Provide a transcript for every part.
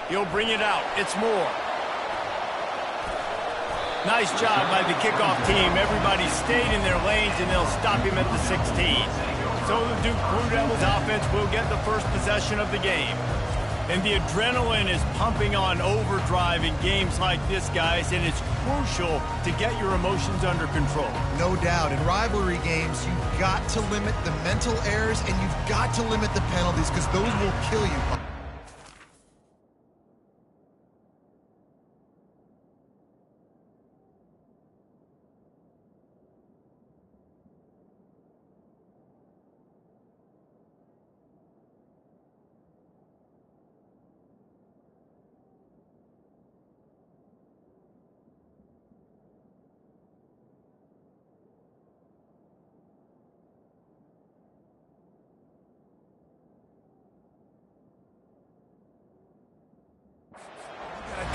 He'll bring it out. It's Moore. Nice job by the kickoff team. Everybody stayed in their lanes, and they'll stop him at the 16. So the Duke Blue Devils offense will get the first possession of the game. And the adrenaline is pumping on overdrive in games like this, guys, and it's crucial to get your emotions under control. No doubt. In rivalry games, you've got to limit the mental errors, and you've got to limit the penalties because those will kill you.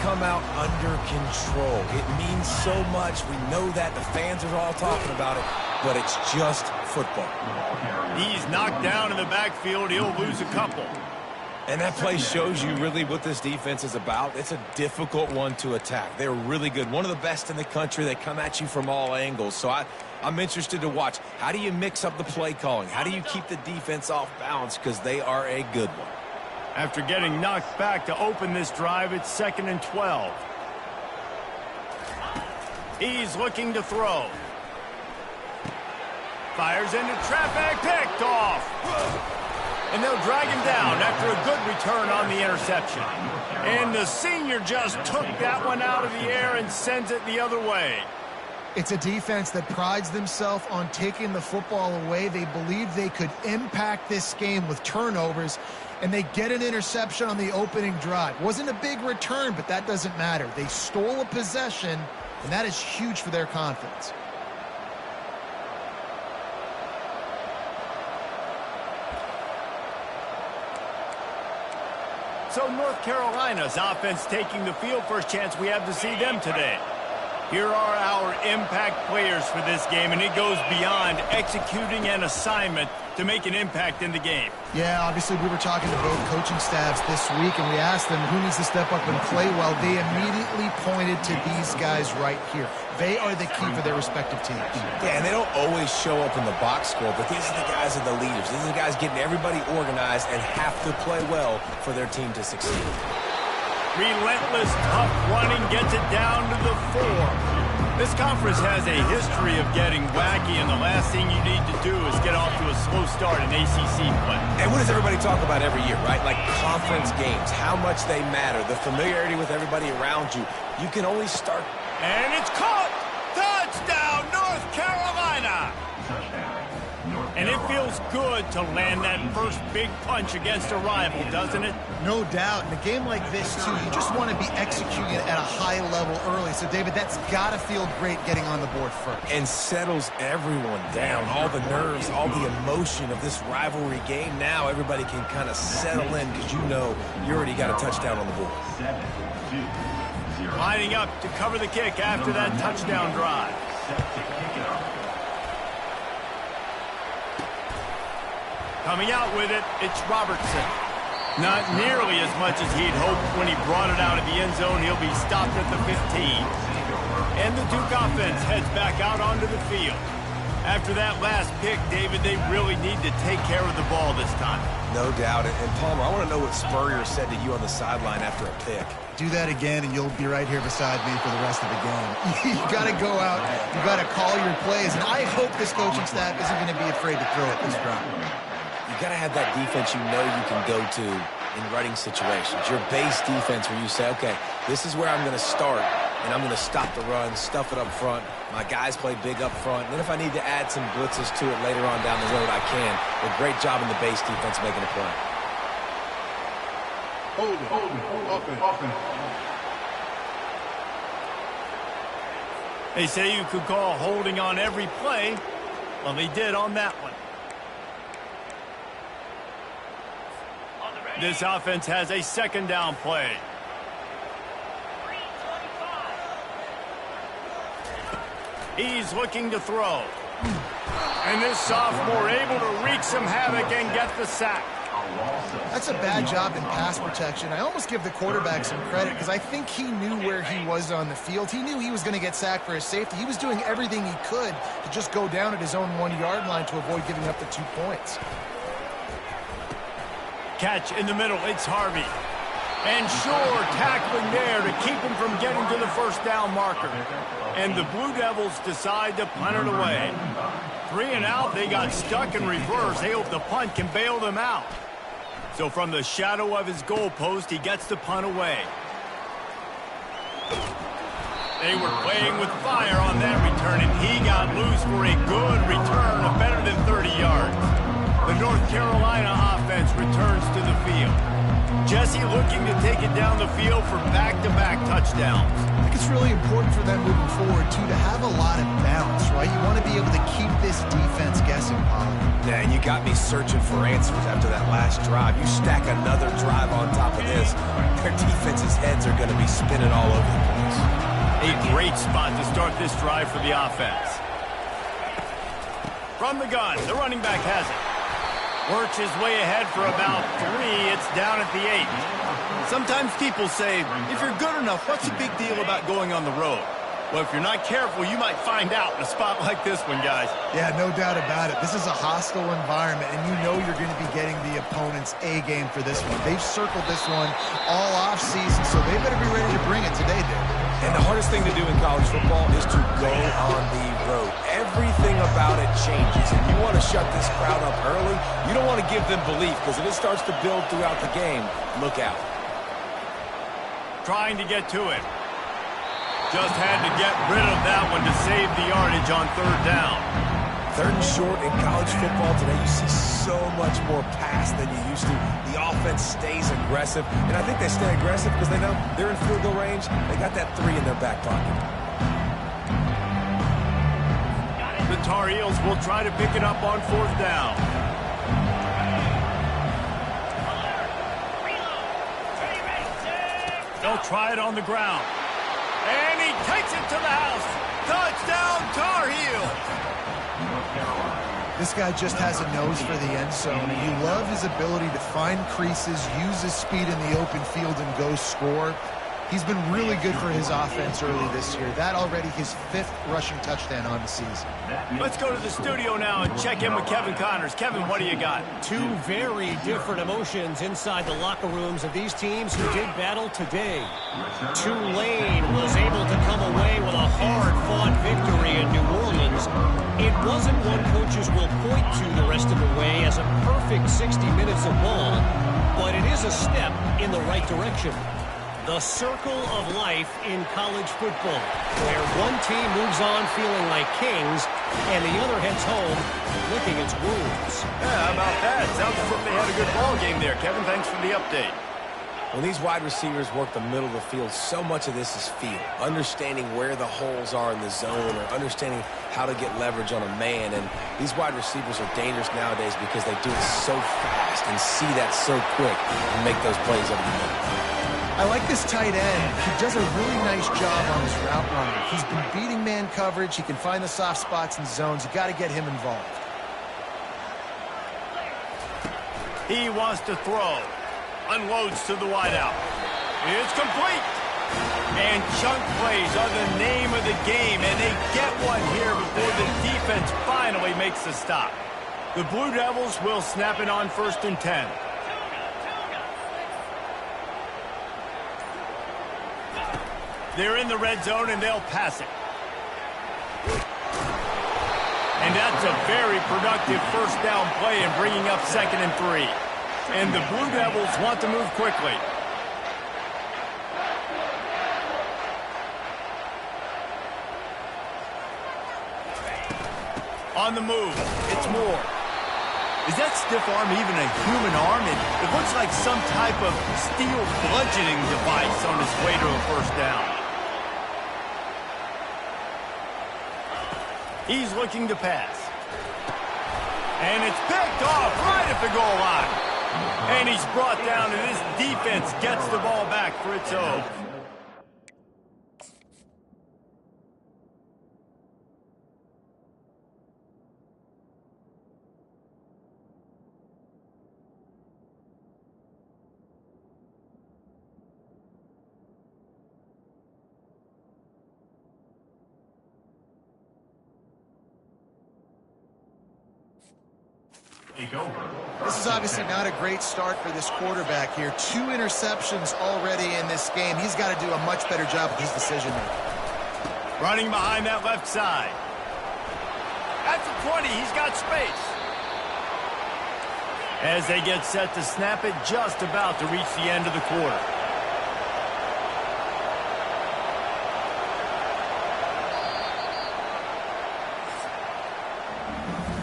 Come out under control. It means so much. We know that. The fans are all talking about it, but it's just football. He's knocked down in the backfield. He'll lose a couple. And that play shows you really what this defense is about. It's a difficult one to attack. They're really good. One of the best in the country. They come at you from all angles. So I'm interested to watch. How do you mix up the play calling? How do you keep the defense off balance? Because they are a good one. After getting knocked back to open this drive, it's 2nd and 12. He's looking to throw. Fires into traffic, picked off. And they'll drag him down after a good return on the interception. And the senior just took that one out of the air and sends it the other way. It's a defense that prides themselves on taking the football away. They believe they could impact this game with turnovers, and they get an interception on the opening drive. Wasn't a big return, but that doesn't matter. They stole a possession, and that is huge for their confidence. So North Carolina's offense taking the field. First chance we have to see them today. Here are our impact players for this game, and it goes beyond executing an assignment to make an impact in the game. Yeah, obviously we were talking to both coaching staffs this week, and we asked them who needs to step up and play well. They immediately pointed to these guys right here. They are the key for their respective teams. Yeah, and they don't always show up in the box score, but these are the guys that are the leaders. These are the guys getting everybody organized and have to play well for their team to succeed. Relentless, tough running gets it down to the 4. This conference has a history of getting wacky, and the last thing you need to do is get off to a slow start in ACC play. And what does everybody talk about every year, right? Like conference games, how much they matter, the familiarity with everybody around you. You can only start. And it's caught! Touchdown, North Carolina! And it feels good to land that first big punch against a rival, doesn't it? No doubt. In a game like this, too, you just want to be executing it at a high level early. So, David, that's got to feel great getting on the board first. And settles everyone down. All the nerves, all the emotion of this rivalry game. Now everybody can kind of settle in because you know you already got a touchdown on the board. Lining up to cover the kick after that touchdown drive. Coming out with it, it's Robertson. Not nearly as much as he'd hoped when he brought it out of the end zone. He'll be stopped at the 15. And the Duke offense heads back out onto the field. After that last pick, David, they really need to take care of the ball this time. No doubt. And Palmer, I want to know what Spurrier said to you on the sideline after a pick. Do that again, and you'll be right here beside me for the rest of the game. You got to go out. You got to call your plays. And I hope this coaching staff isn't going to be afraid to throw it this drive. You got to have that defense you know you can go to in running situations. Your base defense where you say, okay, this is where I'm going to start, and I'm going to stop the run, stuff it up front. My guys play big up front. And then if I need to add some blitzes to it later on down the road, I can. But great job in the base defense making a play. Hold it. They say you could call holding on every play. Well, they did on that one. This offense has a second down play. He's looking to throw. And this sophomore able to wreak some havoc and get the sack. That's a bad job in pass protection. I almost give the quarterback some credit because I think he knew where he was on the field. He knew he was going to get sacked for his safety. He was doing everything he could to just go down at his own 1-yard line to avoid giving up the 2 points. Catch in the middle. It's Harvey. And sure, tackling there to keep him from getting to the first down marker. And the Blue Devils decide to punt it away. 3 and out, they got stuck in reverse. They hope the punt can bail them out. So from the shadow of his goalpost, he gets the punt away. They were playing with fire on that return, and he got loose for a good return of better than 30 yards. The North Carolina offense returns to the field. Jesse looking to take it down the field for back-to-back touchdowns. I think it's really important for them moving forward, too, to have a lot of balance, right? You want to be able to keep this defense guessing, Pollard. Yeah, and you got me searching for answers after that last drive. You stack another drive on top of this, their defense's heads are going to be spinning all over the place. A great spot to start this drive for the offense. From the gun, the running back has it. Works his way ahead for about 3. It's down at the 8. Sometimes people say, if you're good enough, what's the big deal about going on the road? Well, if you're not careful, you might find out in a spot like this one, guys. Yeah, no doubt about it. This is a hostile environment, and you know you're going to be getting the opponent's A game for this one. They've circled this one all offseason, so they better be ready to bring it today, dude. And the hardest thing to do in college football is to go on the road. Everything about it changes, and you want to shut this crowd up early. You don't want to give them belief, because if it starts to build throughout the game, look out. Trying to get to it. Just had to get rid of that one to save the yardage on 3rd down. 3rd and short in college football today, you see so much more pass than you used to. The offense stays aggressive, and I think they stay aggressive because they know they're in field goal range. They got that 3 in their back pocket. The Tar Heels will try to pick it up on 4th down. They'll try it on the ground. And he takes it to the house. Touchdown, Tar Heels. This guy just has a nose for the end zone, and you love his ability to find creases, use his speed in the open field, and go score. He's been really good for his offense early this year. That already his 5th rushing touchdown on the season. Let's go to the studio now and check in with Kevin Connors. Kevin, what do you got? 2 very different emotions inside the locker rooms of these teams who did battle today. Tulane was able to come away with a hard-fought victory in New Orleans. It wasn't one coaches will point to the rest of the way as a perfect 60 minutes of ball, but it is a step in the right direction. The circle of life in college football, where one team moves on feeling like kings, and the other heads home licking its wounds. Yeah, how about that? Sounds as if they had a good ball game there. Kevin, thanks for the update. When these wide receivers work the middle of the field, so much of this is feel. Understanding where the holes are in the zone, or understanding how to get leverage on a man. And these wide receivers are dangerous nowadays because they do it so fast and see that so quick and make those plays over the middle. I like this tight end. He does a really nice job on his route running. He's been beating man coverage. He can find the soft spots and zones. You got to get him involved. He wants to throw. Unloads to the wideout. It's complete. And chunk plays are the name of the game, and they get one here before the defense finally makes the stop. The Blue Devils will snap it on 1st and 10. They're in the red zone, and they'll pass it. And that's a very productive 1st down play in bringing up 2nd and 3. And the Blue Devils want to move quickly. On the move, it's Moore. Is that stiff arm even a human arm? It looks like some type of steel bludgeoning device on its way to a 1st down. He's looking to pass. And it's picked off right at the goal line. And he's brought down, and this defense gets the ball back for its own. This is obviously not a great start for this quarterback here. 2 interceptions already in this game. He's got to do a much better job with his decision-making. Running behind that left side. At the 20, he's got space. As they get set to snap it, just about to reach the end of the quarter.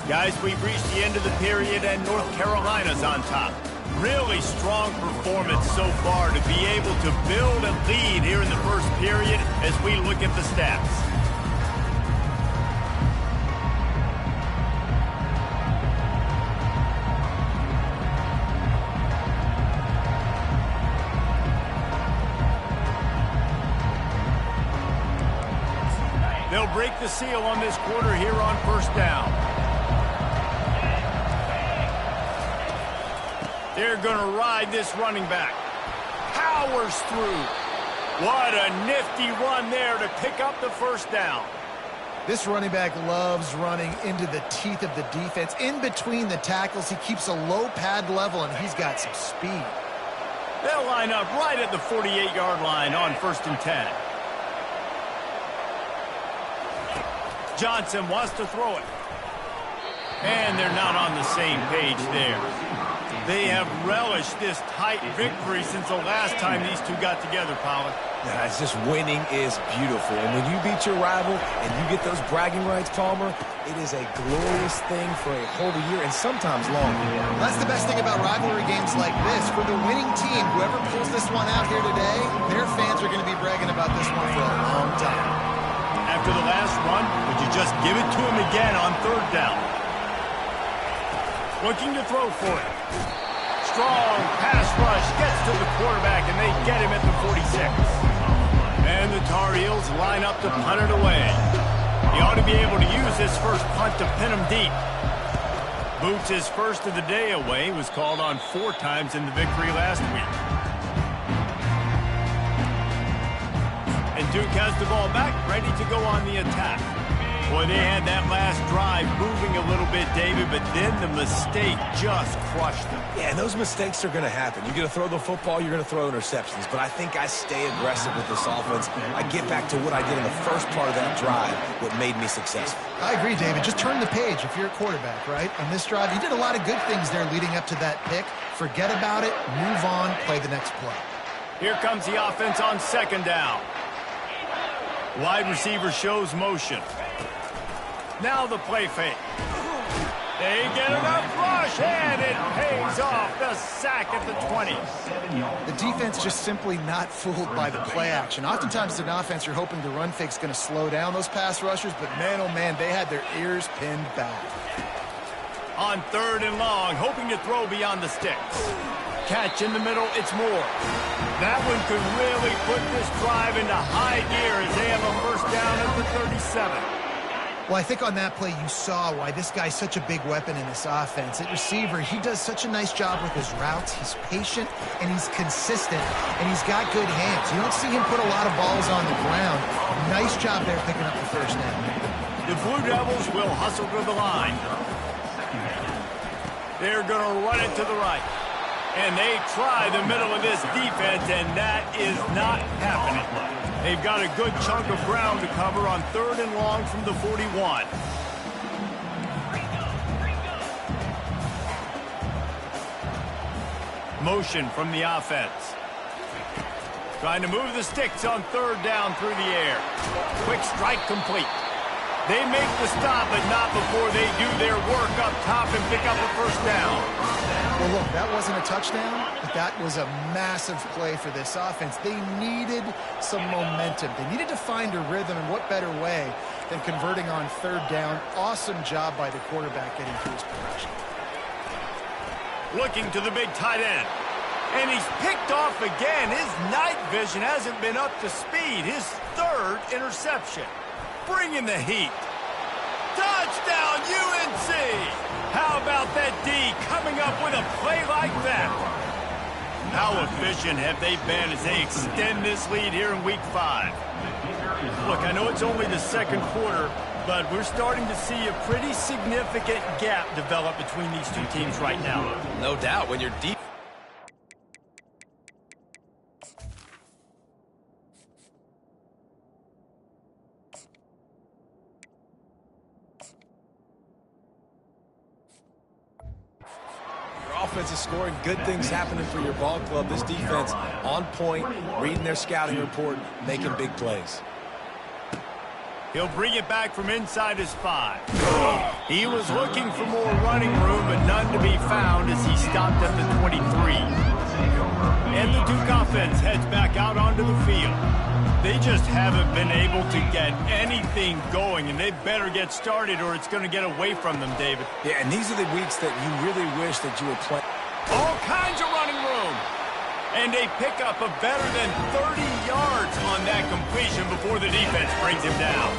Guys, we've reached the end of the period, and North Carolina's on top. Really strong performance so far to be able to build a lead here in the first period as we look at the stats. They'll break the seal on this quarter here on first down. They're going to ride this running back. Powers through. What a nifty run there to pick up the first down. This running back loves running into the teeth of the defense. In between the tackles, he keeps a low pad level, and he's got some speed. They'll line up right at the 48-yard line on 1st and 10. Johnson wants to throw it. And they're not on the same page there. They have relished this tight victory since the last time these two got together, Pollard. Yeah, it's just winning is beautiful. And when you beat your rival and you get those bragging rights, Palmer, it is a glorious thing for a whole year and sometimes longer. That's the best thing about rivalry games like this. For the winning team, whoever pulls this one out here today, their fans are going to be bragging about this one for a long time. After the last run, would you just give it to him again on 3rd down? Looking to throw for it. Strong pass rush gets to the quarterback, and they get him at the 46. And the Tar Heels line up to punt it away. He ought to be able to use this first punt to pin him deep. Boots' first of the day away was called on 4 times in the victory last week. And Duke has the ball back, ready to go on the attack. Boy, they had that last drive moving a little bit, David, but then the mistake just crushed them. Yeah, and those mistakes are going to happen. You're going to throw the football, you're going to throw interceptions. But I think I stay aggressive with this offense. I get back to what I did in the first part of that drive, what made me successful. I agree, David. Just turn the page if you're a quarterback, right? On this drive, you did a lot of good things there leading up to that pick. Forget about it, move on, play the next play. Here comes the offense on 2nd down. Wide receiver shows motion. Now the play fake. They get enough rush, and it pays off. The sack at the 20. The defense just simply not fooled by the play action. Oftentimes as an offense, you're hoping the run fake's going to slow down those pass rushers, but man, oh man, they had their ears pinned back. On 3rd and long, hoping to throw beyond the sticks. Catch in the middle, it's Moore. That one could really put this drive into high gear as they have a first down at the 37. Well, I think on that play you saw why this guy's such a big weapon in this offense. At receiver, he does such a nice job with his routes. He's patient, and he's consistent, and he's got good hands. You don't see him put a lot of balls on the ground. Nice job there picking up the first down. The Blue Devils will hustle to the line. They're going to run it to the right. And they try the middle of this defense, and that is not happening. They've got a good chunk of ground to cover on 3rd and long from the 41. Motion from the offense. Trying to move the sticks on 3rd down through the air. Quick strike complete. They make the stop, but not before they do their work up top and pick up a first down. Well, look, that wasn't a touchdown, but that was a massive play for this offense. They needed some momentum. They needed to find a rhythm, and what better way than converting on 3rd down. Awesome job by the quarterback getting to his progression. Looking to the big tight end. And he's picked off again. His night vision hasn't been up to speed. His 3rd interception. Bringing the heat. Touchdown, UNC! How about that D coming up with a play like that? How efficient have they been as they extend this lead here in Week 5? Look, I know it's only the 2nd quarter, But we're starting to see a pretty significant gap develop between these two teams right now. No doubt, when you're deep. Your offense is scoring, good things happening for your ball club. This defense on point, reading their scouting report, making big plays. He'll bring it back from inside his 5. He was looking for more running room, but none to be found as he stopped at the 23. And the Duke offense heads back out onto the field. They just haven't been able to get anything going, and they better get started or it's going to get away from them, David. Yeah, and these are the weeks that you really wish that you were playing. All kinds of running room. And a pickup of better than 30 yards on that completion before the defense brings him down.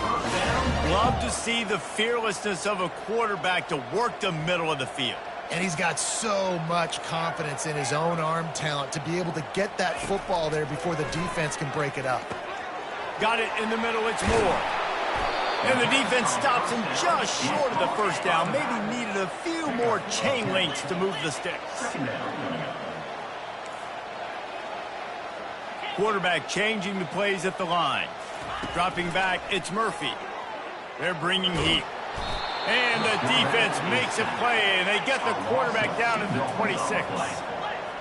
Love to see the fearlessness of a quarterback to work the middle of the field. And he's got so much confidence in his own arm talent to be able to get that football there before the defense can break it up. Got it in the middle, it's Moore. And the defense stops him just short of the first down. Maybe needed a few more chain links to move the sticks. Quarterback changing the plays at the line. Dropping back, it's Murphy. They're bringing heat. And the defense makes a play, and they get the quarterback down at the 26.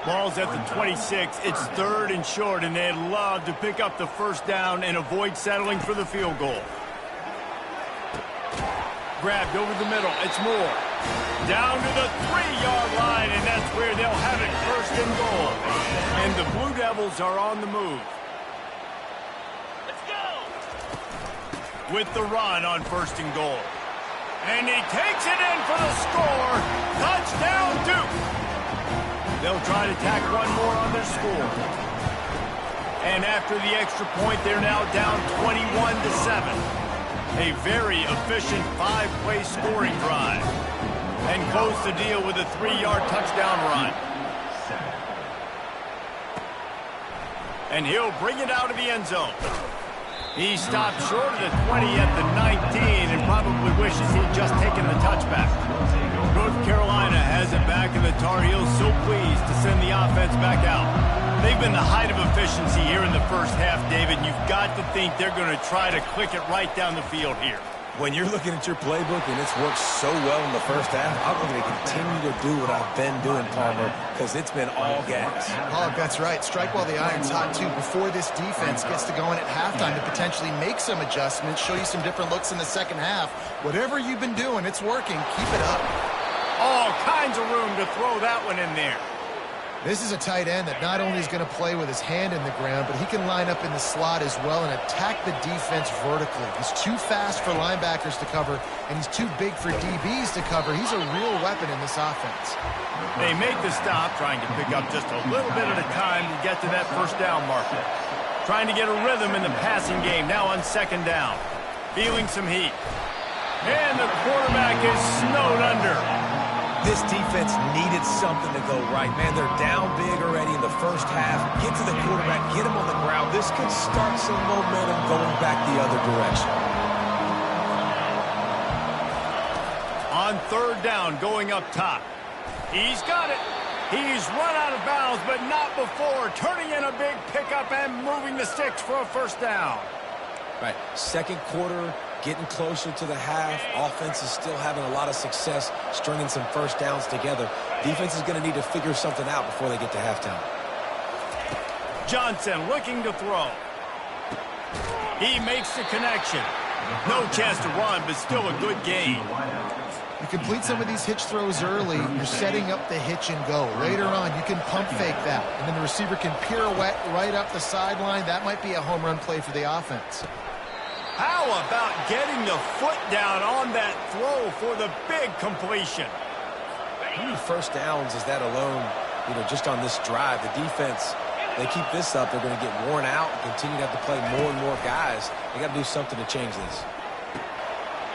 Ball's at the 26. It's 3rd and short, and they'd love to pick up the first down and avoid settling for the field goal. Grabbed over the middle. It's Moore. Down to the 3-yard line, and that's where they'll have it 1st and goal. And the Blue Devils are on the move. Let's go! With the run on 1st and goal. And he takes it in for the score. Touchdown, Duke! They'll try to tack one more on their score. And after the extra point, they're now down 21-7. A very efficient 5-play scoring drive. And close the deal with a 3-yard touchdown run. And he'll bring it out of the end zone. He stopped short of the 20 at the 19 and probably wishes he'd just taken the touchback. North Carolina has it back, and the Tar Heels so pleased to send the offense back out. They've been the height of efficiency here in the first half, David. You've got to think they're going to try to click it right down the field here. When you're looking at your playbook and it's worked so well in the first half, I'm going to continue to do what I've been doing, Palmer, because it's been all gas. Oh, that's right. Strike while the iron's hot, too, before this defense gets to going at halftime to potentially make some adjustments, show you some different looks in the second half. Whatever you've been doing, it's working. Keep it up. All kinds of room to throw that one in there. This is a tight end that not only is going to play with his hand in the ground, but he can line up in the slot as well and attack the defense vertically. He's too fast for linebackers to cover, and he's too big for DBs to cover. He's a real weapon in this offense. They make the stop, trying to pick up just a little bit at a time to get to that first down marker. Trying to get a rhythm in the passing game, now on 2nd down. Feeling some heat. And the quarterback is snowed under. This defense needed something to go right, man. They're down big already in the first half. Get to the quarterback, get him on the ground. This could start some momentum going back the other direction. On 3rd down, going up top. He's got it. He's run out of bounds, but not before. Turning in a big pickup and moving the sticks for a first down. Right, 2nd quarter, getting closer to the half. Offense is still having a lot of success stringing some first downs together. Defense is going to need to figure something out before they get to halftime. Johnson looking to throw. He makes the connection. No chance to run, but still a good gain. You complete some of these hitch throws early, you're setting up the hitch and go. Later on, you can pump fake that, and then the receiver can pirouette right up the sideline. That might be a home run play for the offense. How about getting the foot down on that throw for the big completion? How many first downs is that alone, just on this drive? The defense, they keep this up, they're going to get worn out and continue to have to play more and more guys. They got to do something to change this.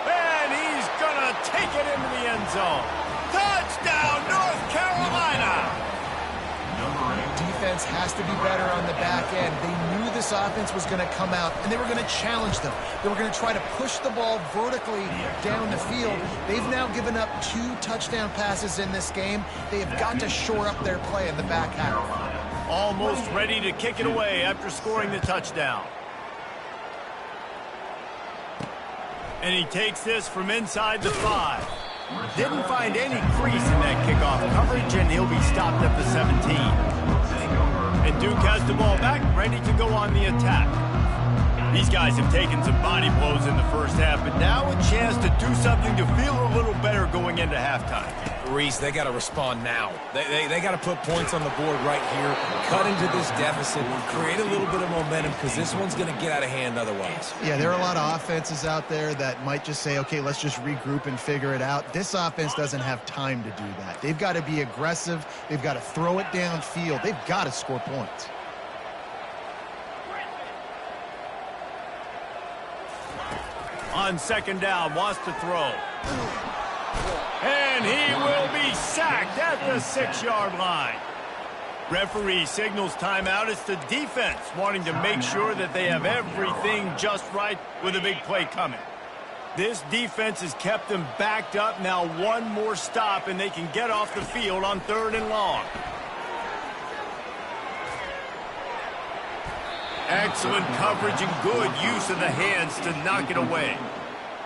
And he's going to take it into the end zone. Touchdown, North Carolina! defense has to be better on the back end. They knew this offense was going to come out, and they were going to challenge them. They were going to try to push the ball vertically down the field. They've now given up 2 touchdown passes in this game. They have got to shore up their play in the back half. Almost ready to kick it away after scoring the touchdown. And he takes this from inside the 5. Didn't find any crease in that kickoff coverage, and he'll be stopped at the 17. And Duke has the ball back, ready to go on the attack. These guys have taken some body blows in the first half, but now a chance to do something to feel a little better going into halftime. Reese, they got to respond now. They got to put points on the board right here, cut into this deficit, create a little bit of momentum, because this one's going to get out of hand otherwise. Yeah, there are a lot of offenses out there that might just say, okay, let's just regroup and figure it out. This offense doesn't have time to do that. They've got to be aggressive. They've got to throw it downfield. They've got to score points. On second down, wants to throw. And he will be sacked at the 6-yard line. Referee signals timeout. It's the defense wanting to make sure that they have everything just right with a big play coming. This defense has kept them backed up. Now one more stop, and they can get off the field on 3rd and long. Excellent coverage and good use of the hands to knock it away.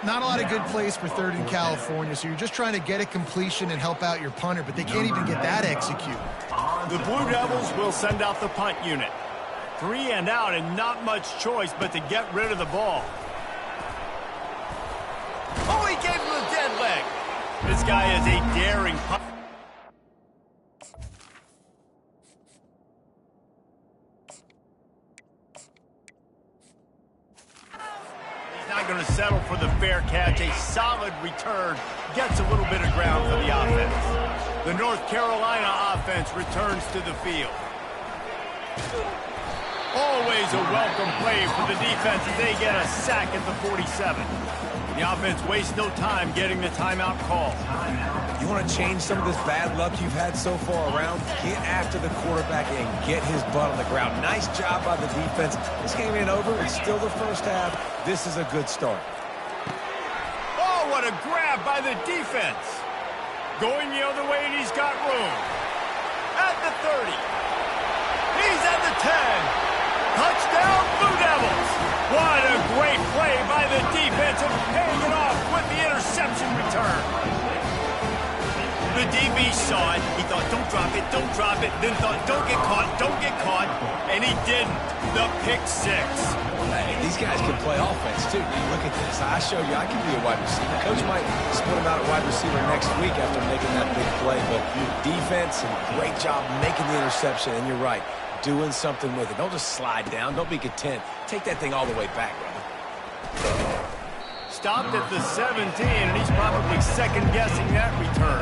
Not a lot of good plays for 3rd in California, so you're just trying to get a completion and help out your punter, but they can't even get that executed. The Blue Devils will send out the punt unit. 3 and out, and not much choice but to get rid of the ball. Oh, he gave him a dead leg. This guy is a daring punt. Going to settle for the fair catch. A solid return. Gets a little bit of ground for the offense. The North Carolina offense returns to the field. Always a welcome play for the defense as they get a sack at the 47. The offense wastes no time getting the timeout call. You want to change some of this bad luck you've had so far around? Get after the quarterback and get his butt on the ground. Nice job by the defense. This game ain't over. It's still the first half. This is a good start. Oh, what a grab by the defense. Going the other way, and he's got room. At the 30. He's at the 10. Touchdown, Blue Devils. What a great play by the defense and paying it off with the interception return. The DB saw it. He thought, don't drop it, then thought, don't get caught, and he didn't. The pick 6. Hey, these guys can play offense, too. Look at this. I showed you I can be a wide receiver. Coach might split him out at wide receiver next week after making that big play, but defense and great job making the interception, and you're right, doing something with it. Don't just slide down. Don't be content. Take that thing all the way back, brother. Stopped at the 17, and he's probably second-guessing that return.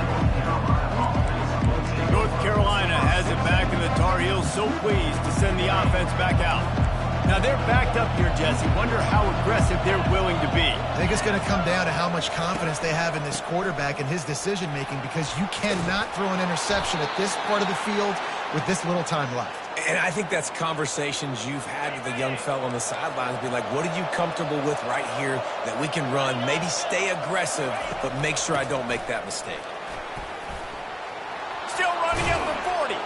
North Carolina has it back, and the Tar Heels so pleased to send the offense back out. Now, they're backed up here, Jesse. Wonder how aggressive they're willing to be. I think it's going to come down to how much confidence they have in this quarterback and his decision-making, because you cannot throw an interception at this part of the field with this little time left. And I think that's conversations you've had with the young fellow on the sidelines. Be like, what are you comfortable with right here that we can run? Maybe stay aggressive, but make sure I don't make that mistake. Still running at the 40.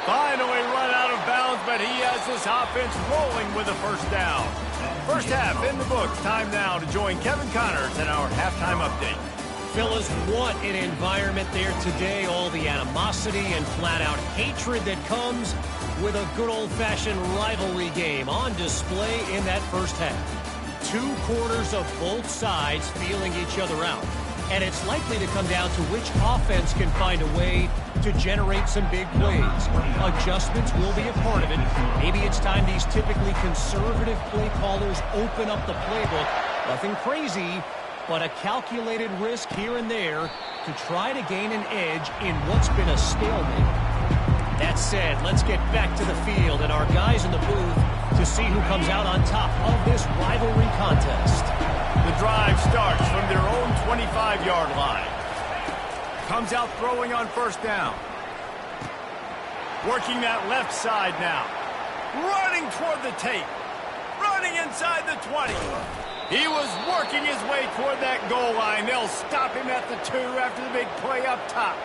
Finally run out of bounds, but he has this offense rolling with a first down. First half in the books. Time now to join Kevin Connors in our halftime update. Fellas, what an environment there today. All the animosity and flat-out hatred that comes with a good old-fashioned rivalry game on display in that first half. 2 quarters of both sides feeling each other out. And it's likely to come down to which offense can find a way to generate some big plays. Adjustments will be a part of it. Maybe it's time these typically conservative play callers open up the playbook. Nothing crazy, but a calculated risk here and there to try to gain an edge in what's been a stalemate. That said, let's get back to the field and our guys in the booth to see who comes out on top of this rivalry contest. The drive starts from their own 25-yard line. Comes out throwing on first down. Working that left side now. Running toward the tape. Running inside the 20. He was working his way toward that goal line. They'll stop him at the 2 after the big play up top.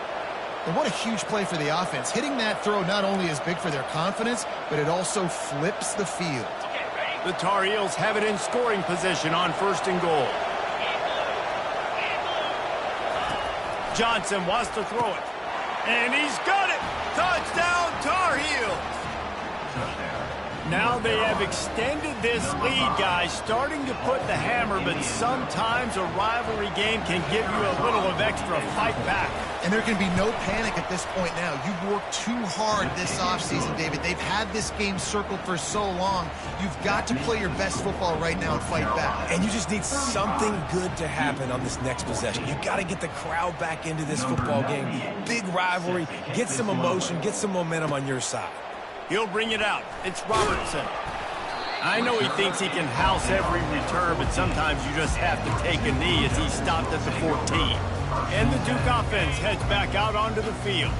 And what a huge play for the offense. Hitting that throw not only is big for their confidence, but it also flips the field. The Tar Heels have it in scoring position on 1st and goal. Johnson wants to throw it. And he's got it. Touchdown, Tar Heels. Now they have extended this lead, guys, starting to put the hammer, but sometimes a rivalry game can give you a little of extra fight back. And there can be no panic at this point now. You've worked too hard this offseason, David. They've had this game circled for so long. You've got to play your best football right now and fight back. And you just need something good to happen on this next possession. You got to get the crowd back into this football game. Big rivalry. Get some emotion. Get some momentum on your side. He'll bring it out. It's Robertson. I know he thinks he can house every return, but sometimes you just have to take a knee as he stopped at the 14. And the Duke offense heads back out onto the field.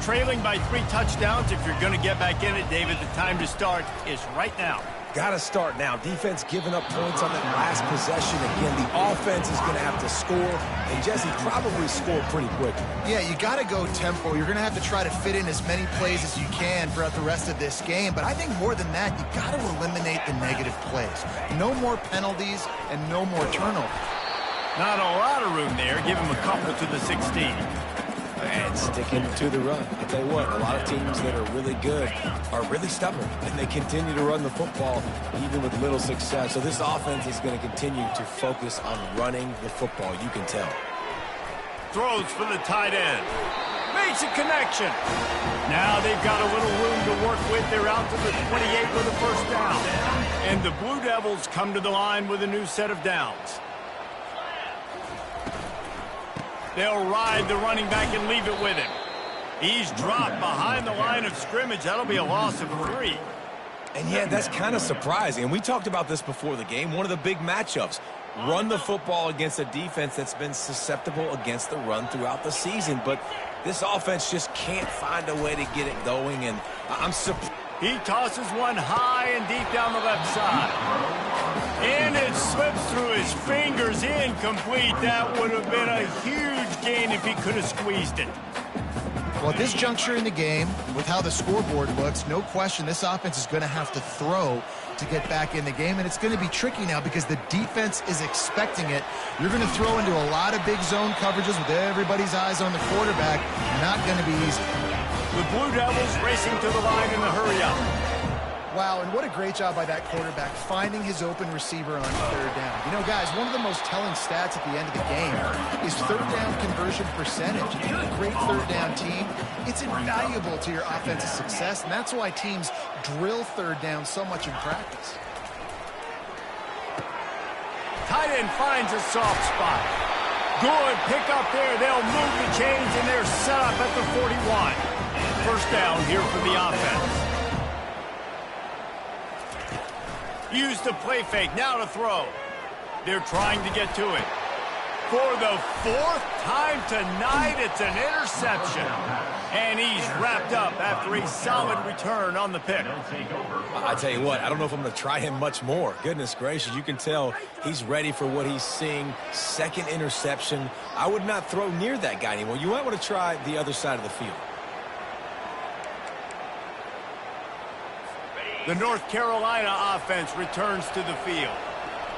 Trailing by 3 touchdowns. If you're going to get back in it, David, the time to start is right now. Got to start now. Defense giving up points on that last possession. Again, the offense is going to have to score. And Jesse probably scored pretty quick. Yeah, you got to go tempo. You're going to have to try to fit in as many plays as you can throughout the rest of this game. But I think more than that, you got to eliminate the negative plays. No more penalties and no more turnovers. Not a lot of room there. Give him a couple to the 16. And sticking to the run. I'll tell you what, a lot of teams that are really good are really stubborn, and they continue to run the football even with little success. So this offense is going to continue to focus on running the football, you can tell. Throws for the tight end. Makes a connection. Now they've got a little room to work with. They're out to the 28 with a 1st down. And the Blue Devils come to the line with a new set of downs. They'll ride the running back and leave it with him. He's dropped behind the line of scrimmage. That'll be a loss of 3. And yeah, that's kind of surprising. And we talked about this before the game. One of the big matchups. Run the football against a defense that's been susceptible against the run throughout the season. But this offense just can't find a way to get it going. And I'm surprised. He tosses one high and deep down the left side. And it slips through his fingers, incomplete. That would have been a huge gain if he could have squeezed it. Well, at this juncture in the game, with how the scoreboard looks, no question this offense is going to have to throw to get back in the game, and it's going to be tricky now because the defense is expecting it. You're going to throw into a lot of big zone coverages with everybody's eyes on the quarterback. Not going to be easy. The Blue Devils racing to the line in the hurry-up. Wow, and what a great job by that quarterback finding his open receiver on 3rd down. You know, guys, one of the most telling stats at the end of the game is 3rd down conversion percentage. If you're a great 3rd down team, it's invaluable to your offensive success, and that's why teams drill 3rd down so much in practice. Tight end finds a soft spot. Good pick up there. They'll move the chains, and they're set up at the 41. 1st down here for the offense. Use the play fake, now to throw. They're trying to get to it. For the 4th time tonight, it's an interception. And he's wrapped up after a solid return on the pick. I tell you what, I don't know if I'm going to try him much more. Goodness gracious, you can tell he's ready for what he's seeing. 2nd interception. I would not throw near that guy anymore. You might want to try the other side of the field. The North Carolina offense returns to the field.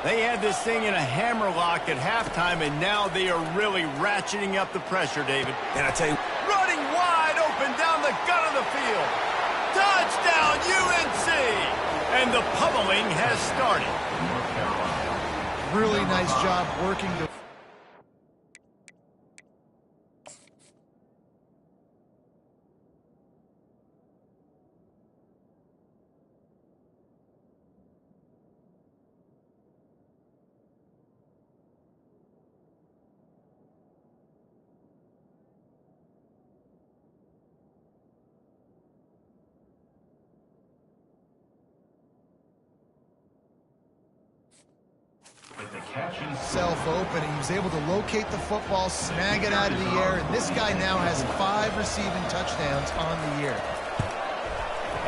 They had this thing in a hammerlock at halftime, and now they are really ratcheting up the pressure, David. And I tell you, running wide open down the gut of the field. Touchdown, UNC! And the pummeling has started. Really nice job working the self open. He was able to locate the football, snag it out of the air, and this guy now has 5 receiving touchdowns on the year.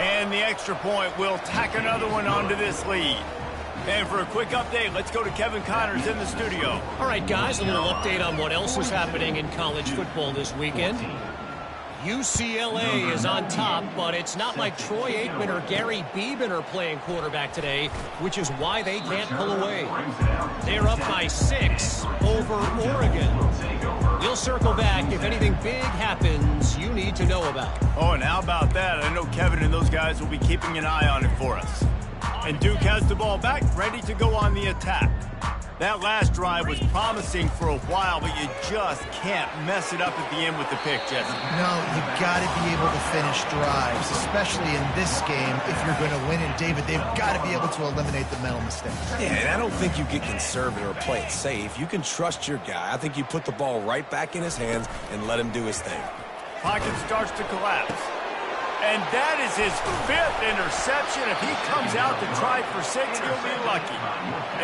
And the extra point will tack another one onto this lead. And for a quick update, let's go to Kevin Connors in the studio. All right, guys, a little update on what else is happening in college football this weekend. UCLA is on top, but it's not like Troy Aikman or Gary Beeman are playing quarterback today, which is why they can't pull away. They're up by 6 over Oregon. We'll circle back if anything big happens you need to know about. Oh, and how about that? I know Kevin and those guys will be keeping an eye on it for us. And Duke has the ball back, ready to go on the attack. That last drive was promising for a while, but you just can't mess it up at the end with the pick, Jesse. No, you got to be able to finish drives, especially in this game if you're going to win. And, David, they've got to be able to eliminate the mental mistakes. Yeah, and I don't think you get conservative or play it safe. You can trust your guy. I think you put the ball right back in his hands and let him do his thing. Pocket starts to collapse. And that is his 5th interception. If he comes out to try for 6, he'll be lucky.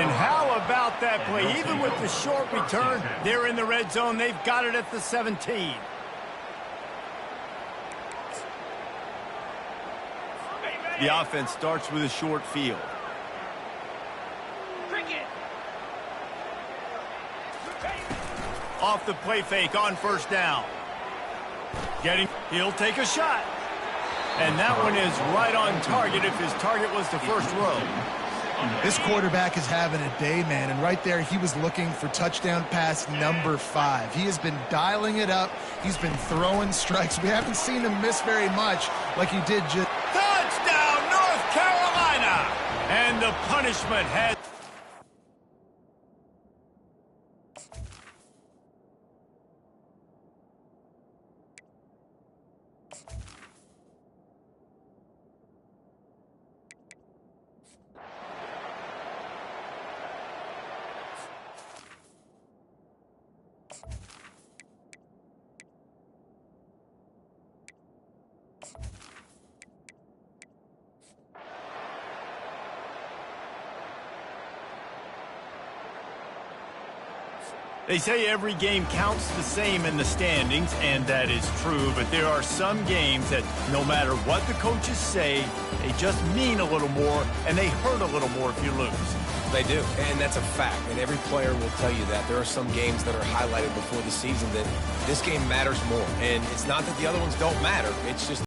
And how about that play? Even with the short return, they're in the red zone. They've got it at the 17. The offense starts with a short field. Off the play fake on first down. He'll take a shot. And that one is right on target if his target was the first row. This quarterback is having a day, man. And right there, he was looking for touchdown pass number 5. He has been dialing it up. He's been throwing strikes. We haven't seen him miss very much like he did just... Touchdown, North Carolina! And the punishment has... They say every game counts the same in the standings, and that is true, but there are some games that no matter what the coaches say, they just mean a little more, and they hurt a little more if you lose. They do, and that's a fact, and every player will tell you that. There are some games that are highlighted before the season that this game matters more, and it's not that the other ones don't matter, it's just